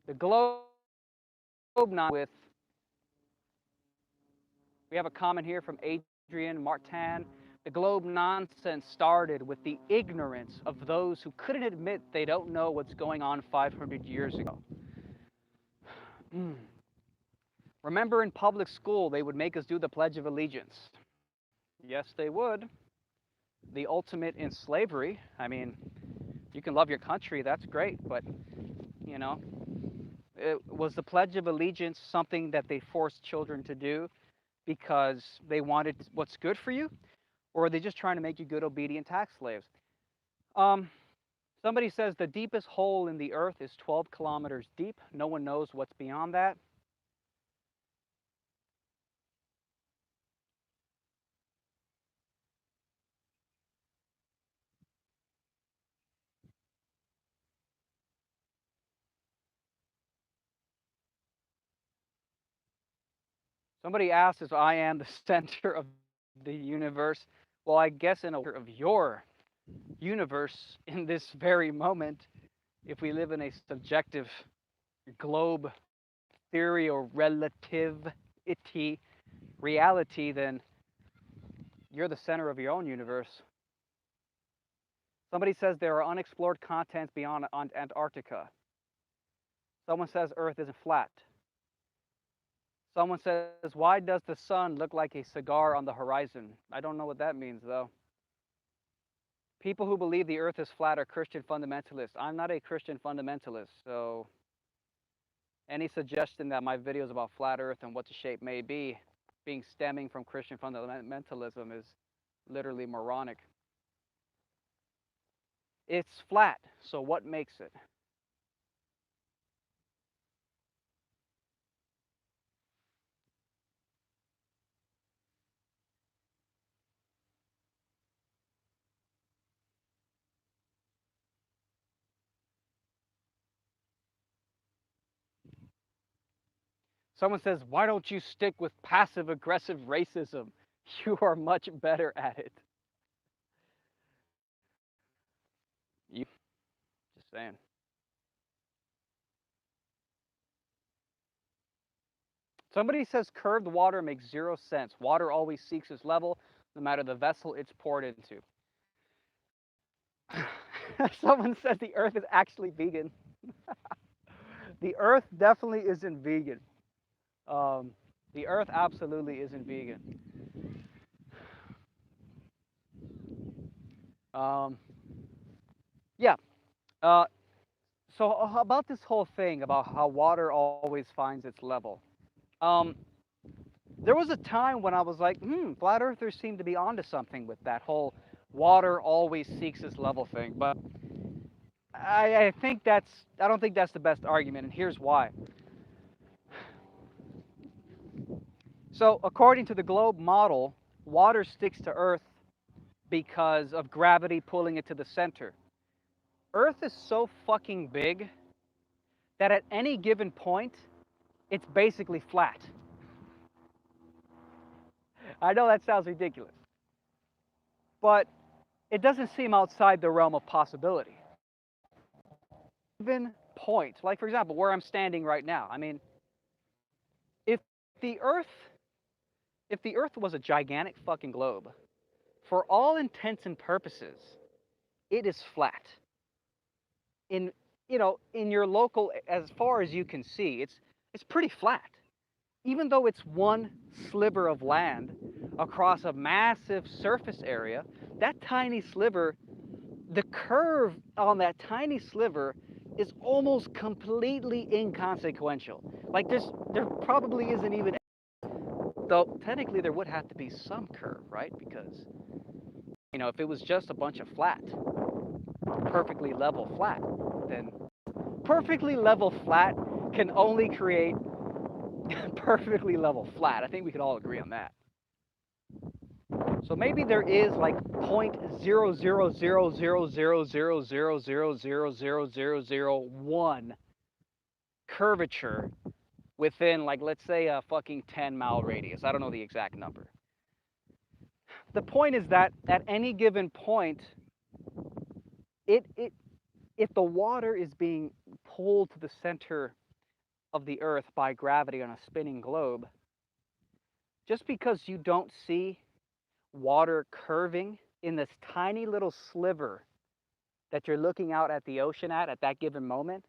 The globe not with, we have a comment here from Adrian Martin. The globe nonsense started with the ignorance of those who couldn't admit they don't know what's going on 500 years ago. Remember in public school, they would make us do the Pledge of Allegiance. Yes, they would. The ultimate in slavery. I mean, you can love your country, that's great, but, you know, was the Pledge of Allegiance something that they forced children to do because they wanted what's good for you? Or are they just trying to make you good, obedient tax slaves? Um, Somebody says the deepest hole in the earth is 12 kilometers deep. No one knows what's beyond that. Somebody asks if I am the center of the universe. Well, I guess in a of your universe in this very moment, if we live in a subjective globe theory or relativity reality, then you're the center of your own universe. Somebody says there are unexplored continents beyond Antarctica. Someone says Earth isn't flat. Someone says, why does the sun look like a cigar on the horizon? I don't know what that means, though. People who believe the earth is flat are Christian fundamentalists. I'm not a Christian fundamentalist, so any suggestion that my videos about flat earth and what the shape may be being stemming from Christian fundamentalism is literally moronic. It's flat, so what makes it? Someone says, "Why don't you stick with passive aggressive racism? You are much better at it." You just saying. Somebody says curved water makes zero sense. Water always seeks its level, no matter the vessel it's poured into. Someone says the Earth is actually vegan. The Earth definitely isn't vegan. Um, the Earth absolutely isn't vegan. Um, yeah. Uh, so about this whole thing about how water always finds its level. Um, there was a time when I was like, flat earthers seem to be onto something with that whole water always seeks its level thing. But I don't think that's the best argument, and here's why. So according to the globe model, water sticks to Earth because of gravity pulling it to the center. Earth is so fucking big that at any given point, it's basically flat. I know that sounds ridiculous, but it doesn't seem outside the realm of possibility. Given point, like for example, where I'm standing right now. I mean, if the Earth, if the Earth was a gigantic fucking globe, for all intents and purposes, it is flat. In in your local, as far as you can see, it's pretty flat. Even though it's one sliver of land across a massive surface area, that tiny sliver, the curve on that tiny sliver is almost completely inconsequential. Like there probably isn't even, though technically there would have to be some curve, right? Because if it was just a bunch of flat, perfectly level flat, then perfectly level flat can only create perfectly level flat. I think we could all agree on that. So maybe there is like 0.0000000000001 curvature within, like, let's say a fucking 10-mile radius. I don't know the exact number. The point is that at any given point, it if the water is being pulled to the center of the Earth by gravity on a spinning globe, just because you don't see water curving in this tiny little sliver that you're looking out at the ocean at that given moment,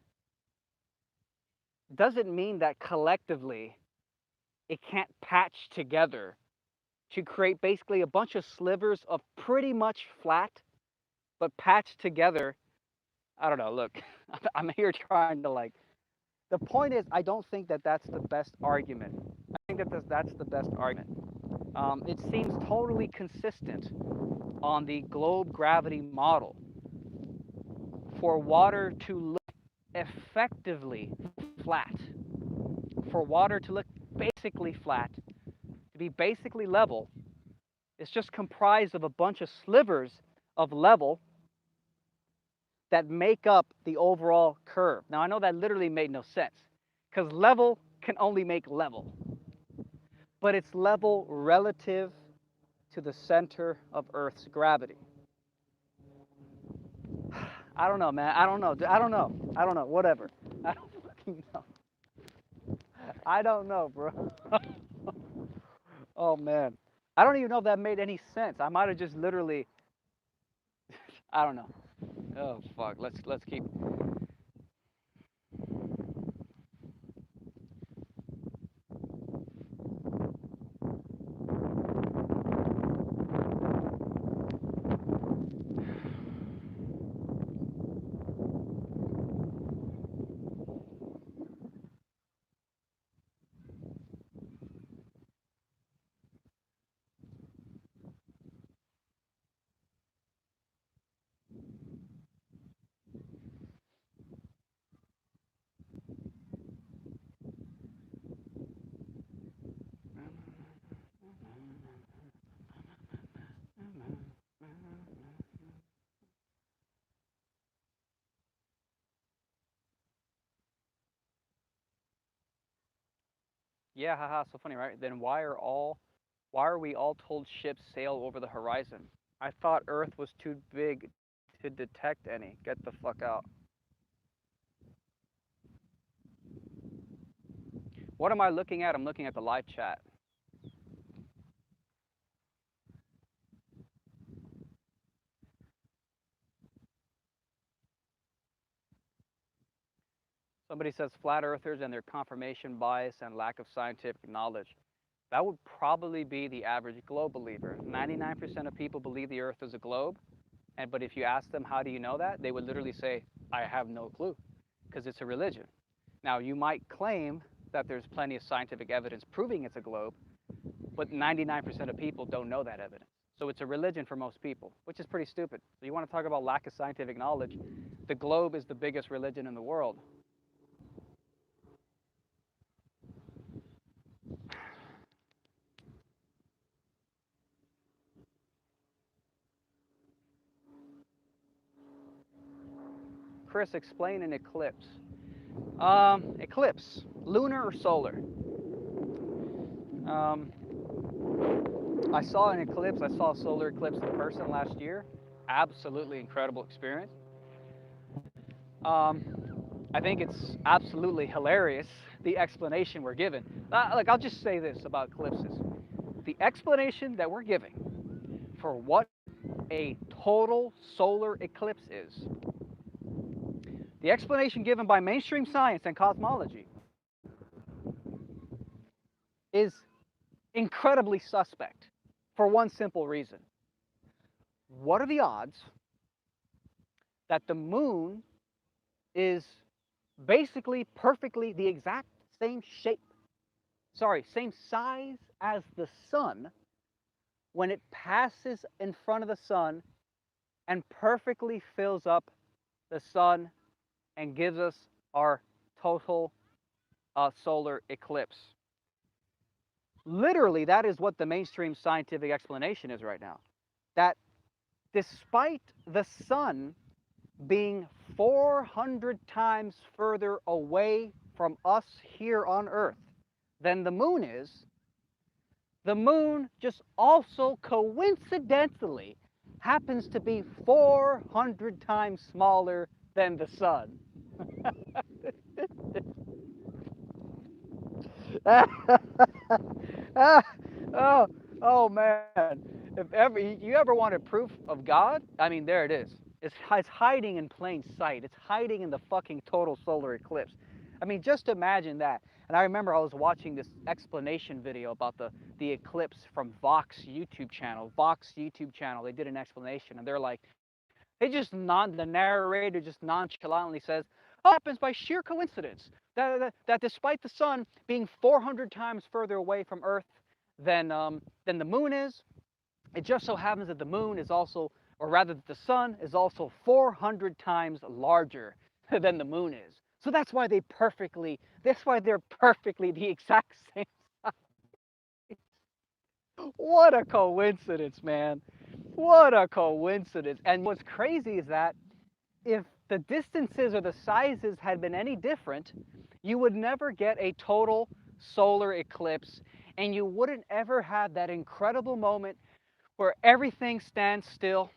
doesn't mean that collectively it can't patch together to create basically a bunch of slivers of pretty much flat, but patched together. I don't know. Look, I'm here trying to, like, the point is, I don't think that that's the best argument. I think that that's the best argument. It seems totally consistent on the globe gravity model for water to look effectively flat, for water to look basically flat, to be basically level. It's just comprised of a bunch of slivers of level that make up the overall curve. Now, I know that literally made no sense, because level can only make level, but it's level relative to the center of Earth's gravity. I don't know, man. I don't know. I don't know. I don't know. Whatever. I don't fucking know. I don't know, bro. Oh man. I don't even know if that made any sense. I might have just literally, I don't know. Oh fuck. Let's keep. Yeah, haha, so funny, right? Then why are we all told ships sail over the horizon? I thought Earth was too big to detect any. Get the fuck out. What am I looking at? I'm looking at the live chat. Somebody says flat earthers and their confirmation bias and lack of scientific knowledge. That would probably be the average globe believer. 99% of people believe the earth is a globe, and but if you ask them how do you know that, they would literally say, I have no clue, because it's a religion. Now, you might claim that there's plenty of scientific evidence proving it's a globe, but 99% of people don't know that evidence. So it's a religion for most people, which is pretty stupid. So you want to talk about lack of scientific knowledge? The globe is the biggest religion in the world. Chris, explain an eclipse. Eclipse, lunar or solar? Um, I saw an eclipse. I saw a solar eclipse in person last year. Absolutely incredible experience. Um, I think it's absolutely hilarious the explanation we're given. Like I'll just say this about eclipses: the explanation that we're giving for what a total solar eclipse is, the explanation given by mainstream science and cosmology, is incredibly suspect for one simple reason. What are the odds that the moon is basically perfectly the exact same shape, sorry, same size as the sun when it passes in front of the sun and perfectly fills up the sun and gives us our total solar eclipse? Literally, that is what the mainstream scientific explanation is right now. That despite the sun being 400 times further away from us here on Earth than the moon is, the moon just also coincidentally happens to be 400 times smaller than the sun. oh, oh man! If ever you ever wanted proof of God, I mean, there it is. It's hiding in plain sight. It's hiding in the fucking total solar eclipse. I mean, just imagine that. And I remember I was watching this explanation video about the eclipse from Vox YouTube channel. Vox YouTube channel. They did an explanation, and they're like, the narrator just nonchalantly says, "Oh, it happens by sheer coincidence that despite the sun being 400 times further away from Earth than the moon is, it just so happens that the moon is also, or rather, that the sun is also 400 times larger than the moon is. So that's why they're perfectly the exact same size." What a coincidence, man! What a coincidence! And what's crazy is that if the distances or the sizes had been any different, you would never get a total solar eclipse, and you wouldn't ever have that incredible moment where everything stands still,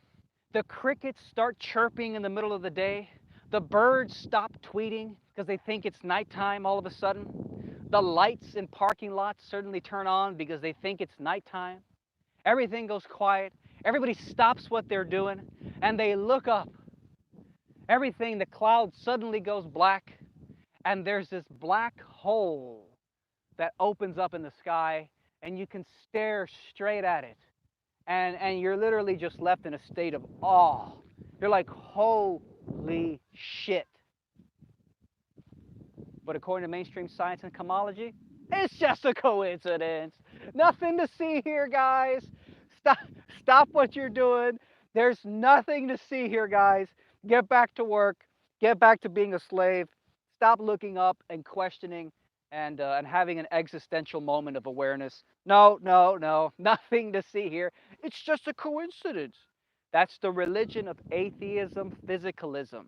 the crickets start chirping in the middle of the day, the birds stop tweeting because they think it's nighttime all of a sudden, the lights in parking lots suddenly turn on because they think it's nighttime, everything goes quiet, everybody stops what they're doing, and they look up. Everything, the cloud suddenly goes black, and there's this black hole that opens up in the sky, and you can stare straight at it. And you're literally just left in a state of awe. You're like, holy shit. But according to mainstream science and cosmology, it's just a coincidence. Nothing to see here, guys. Stop, stop what you're doing. There's nothing to see here, guys. Get back to work. Get back to being a slave. Stop looking up and questioning and having an existential moment of awareness. No, no, no. Nothing to see here. It's just a coincidence. That's the religion of atheism, physicalism.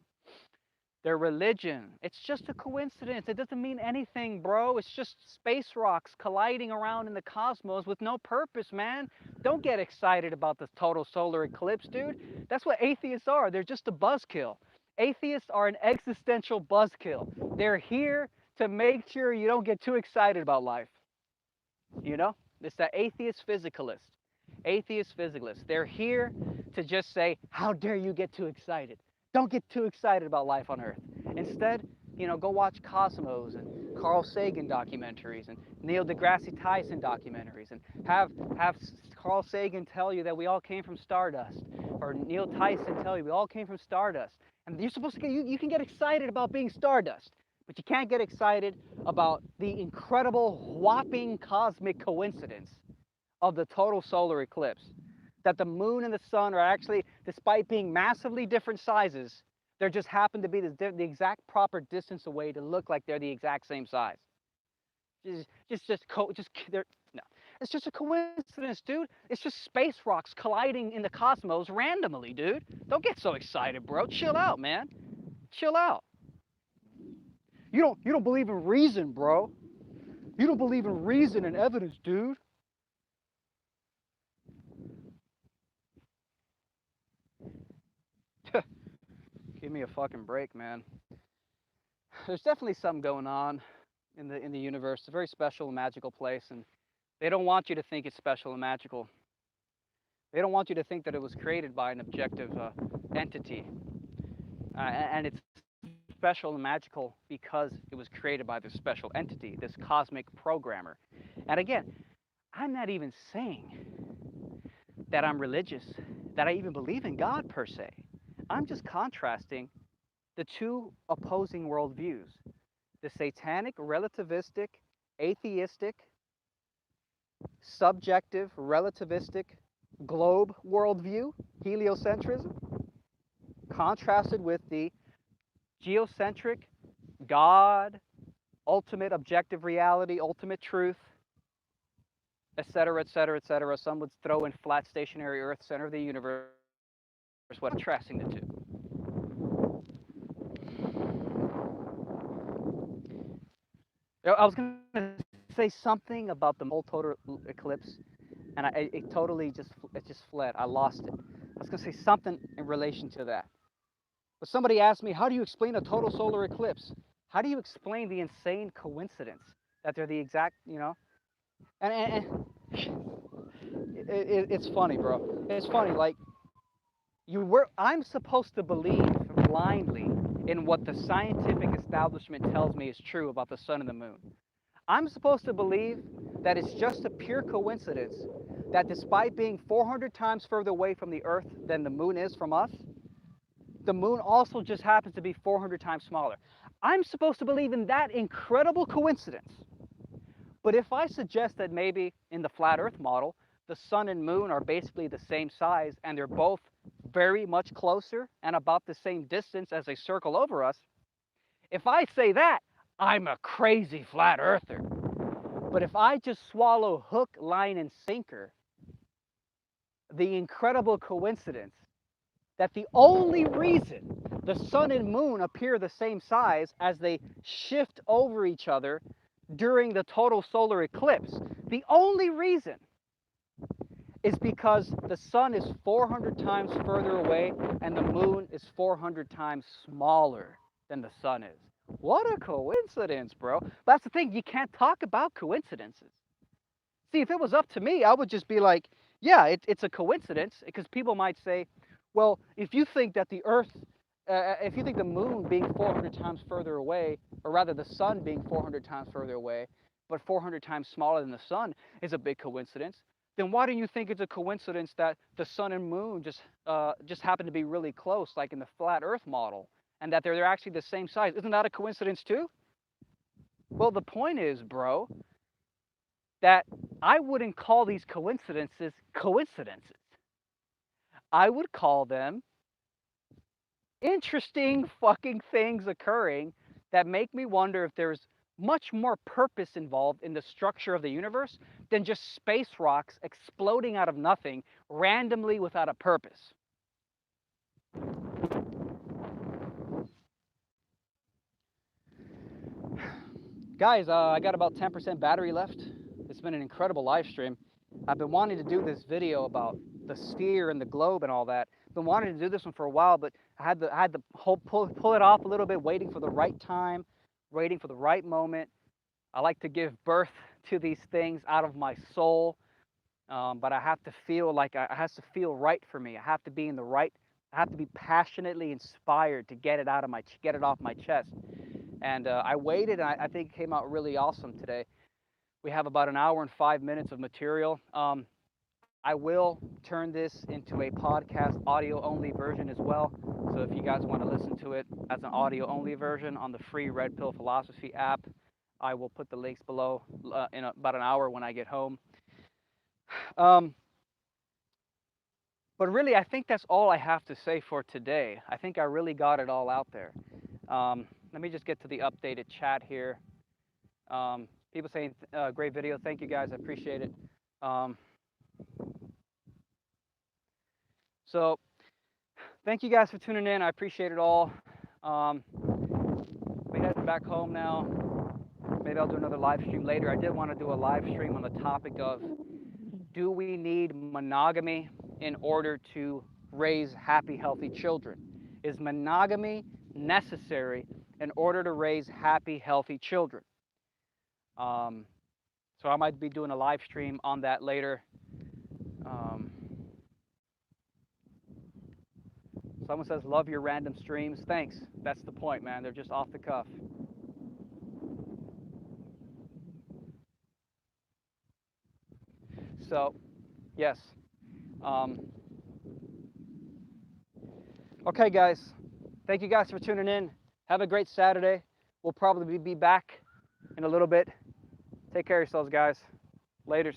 Their religion. It's just a coincidence. It doesn't mean anything, bro. It's just space rocks colliding around in the cosmos with no purpose, man. Don't get excited about the total solar eclipse, dude. That's what atheists are. They're just a buzzkill. Atheists are an existential buzzkill. They're here to make sure you don't get too excited about life. You know? It's that atheist physicalist. Atheist physicalist. They're here to just say, how dare you get too excited? Don't get too excited about life on Earth. Instead, go watch Cosmos and Carl Sagan documentaries and Neil deGrasse Tyson documentaries and have Carl Sagan tell you that we all came from stardust, or Neil Tyson tell you we all came from stardust. And you're supposed to get, you can get excited about being stardust, but you can't get excited about the incredible, whopping cosmic coincidence of the total solar eclipse. That the moon and the sun are actually, despite being massively different sizes, they just happen to be the exact proper distance away to look like they're the exact same size. They're, no. It's just a coincidence, dude. It's just space rocks colliding in the cosmos randomly, dude. Don't get so excited, bro. Chill out, man. Chill out. You don't believe in reason, bro. You don't believe in reason and evidence, dude. Give me a fucking break, man. There's definitely something going on in the universe. It's a very special and magical place, and they don't want you to think it's special and magical. They don't want you to think that it was created by an objective entity, and it's special and magical because it was created by this special entity, this cosmic programmer. And again, I'm not even saying that I'm religious, that I even believe in God per se. I'm just contrasting the two opposing worldviews, the satanic, relativistic, atheistic, subjective, relativistic, globe worldview, heliocentrism, contrasted with the geocentric, God, ultimate objective reality, ultimate truth, etc., etc., etc. Some would throw in flat stationary Earth, center of the universe. What contrasting the two? I was going to say something about the whole total eclipse, and it totally just fled. I lost it. I was going to say something in relation to that. But somebody asked me, how do you explain a total solar eclipse? How do you explain the insane coincidence that they're the exact, and it's funny, bro. It's funny, like, I'm supposed to believe blindly in what the scientific establishment tells me is true about the sun and the moon. I'm supposed to believe that it's just a pure coincidence that despite being 400 times further away from the Earth than the moon is from us, the moon also just happens to be 400 times smaller. I'm supposed to believe in that incredible coincidence. But if I suggest that maybe in the flat Earth model, the sun and moon are basically the same size and they're both very much closer and about the same distance as they circle over us, if I say that, I'm a crazy flat earther. But if I just swallow hook, line, and sinker the incredible coincidence that the only reason the sun and moon appear the same size as they shift over each other during the total solar eclipse, the only reason is because the sun is 400 times further away and the moon is 400 times smaller than the sun is. What a coincidence, bro. That's the thing, you can't talk about coincidences. See, if it was up to me, I would just be like, yeah, it's a coincidence, because people might say, well, if you think that the Earth, if you think the moon being 400 times further away, or rather the sun being 400 times further away, but 400 times smaller than the sun is a big coincidence, then why do you think it's a coincidence that the sun and moon just happen to be really close, like in the flat Earth model, and that they're actually the same size? Isn't that a coincidence too? Well, the point is, bro, that I wouldn't call these coincidences coincidences. I would call them interesting fucking things occurring that make me wonder if there's much more purpose involved in the structure of the universe than just space rocks exploding out of nothing randomly without a purpose. Guys, I got about 10% battery left. It's been an incredible live stream. I've been wanting to do this video about the sphere and the globe and all that. Been wanting to do this one for a while, but I had to pull it off a little bit, waiting for the right time, waiting for the right moment. I like to give birth to these things out of my soul, but I have to feel like it has to feel right for me. I have to be in the right. I have to be passionately inspired to get it out of get it off my chest. And I waited, and I think it came out really awesome today. We have about an hour and 5 minutes of material. I will turn this into a podcast audio only version as well. So if you guys want to listen to it as an audio only version on the free Red Pill Philosophy app, I will put the links below in about an hour when I get home. But really, I think that's all I have to say for today. I think I really got it all out there. Let me just get to the updated chat here. People saying, great video. Thank you, guys. I appreciate it. So thank you guys for tuning in. I appreciate it all. We're heading back home now. Maybe I'll do another live stream later. I did want to do a live stream on the topic of, do we need monogamy in order to raise happy, healthy children? Is monogamy necessary in order to raise happy, healthy children? So I might be doing a live stream on that later. Someone says, love your random streams. Thanks. That's the point, man. They're just off the cuff. So, yes. Okay, guys. Thank you guys for tuning in. Have a great Saturday. We'll probably be back in a little bit. Take care of yourselves, guys. Laters.